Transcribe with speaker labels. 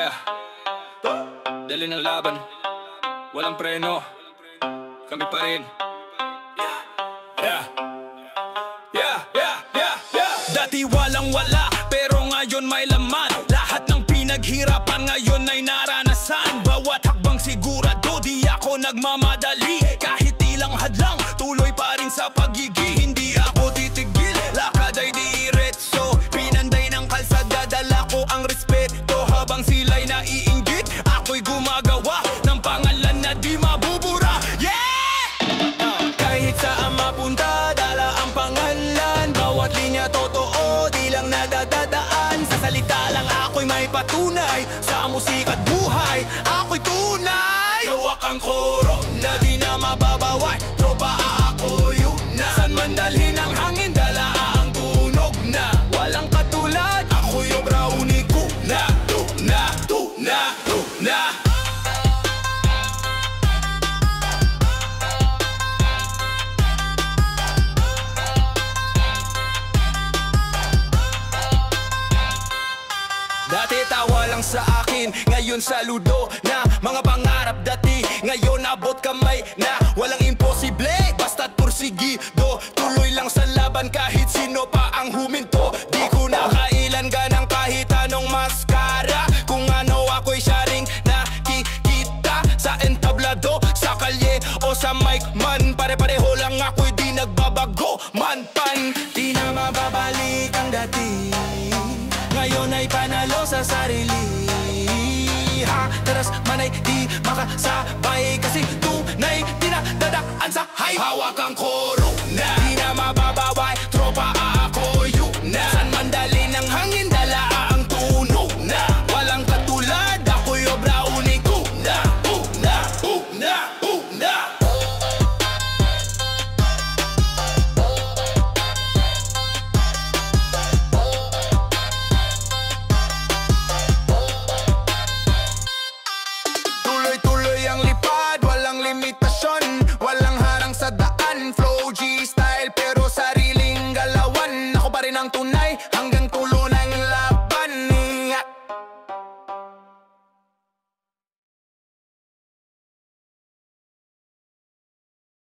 Speaker 1: Yeah, dali ng laban, walang preno, kami pa rin. Yeah, yeah, yeah, yeah, yeah. Dati walang wala, pero ngayon may laman. Lahat ng pinaghirapan ngayon ay naranasan. Bawat hakbang sigurado, di ako nagmamadali. Kahit ilang hadlang, tuloy pa rin sa pagiging. Hindi ako titigil, lakad ay diretso. Pinanday ng kalsada, dala ko ang respeto. Habang sila'y naiinggit, ako'y gumagawa ng pangalan na di mabubura. Yeah! Kahit saan mapunta, dala ang pangalan. Bawat linya totoo, di lang nadadadaan. Sa salita lang ako'y may patunay. Sa musika't buhay, ako'y tunay. Hawak ang koro na di na mababaway. Tropa ako yun na. San man dalhin ang hangin, dala ang tunog na. Walang katulad, ako'y obra uniko na. Tuna, tuna, tuna. Dati tawa lang sa akin, ngayon saludo na. Mga pangarap dati, ngayon abot kamay na. Walang imposible, basta't porsigido. Tuloy lang sa laban kahit sino pa ang huminto. Di ko na kailan ganang kahit anong maskara. Kung ano ako'y sharing nakikita sa entablado, sa kalye o sa mic man. Pare-pareho lang ako'y di nagbabago. Manpan, di na mababalik ang dati. Ngayon ay panalo sa sarili. Teras man ay di makasabay. Kasi tunay di na dadaan sa hype. Hawak ang koro na di na mababaway. Tropa ako yun na. San man dali ng hangin, dala ang tunog na. Walang katulad, ako'y obra uniko na. Una, una, una. Tuloy-tuloy ang lipad, walang limitasyon. Walang harang sa daan, flow G-style pero sariling galawan. Ako pa rin ang tunay hanggang tulo ng laban.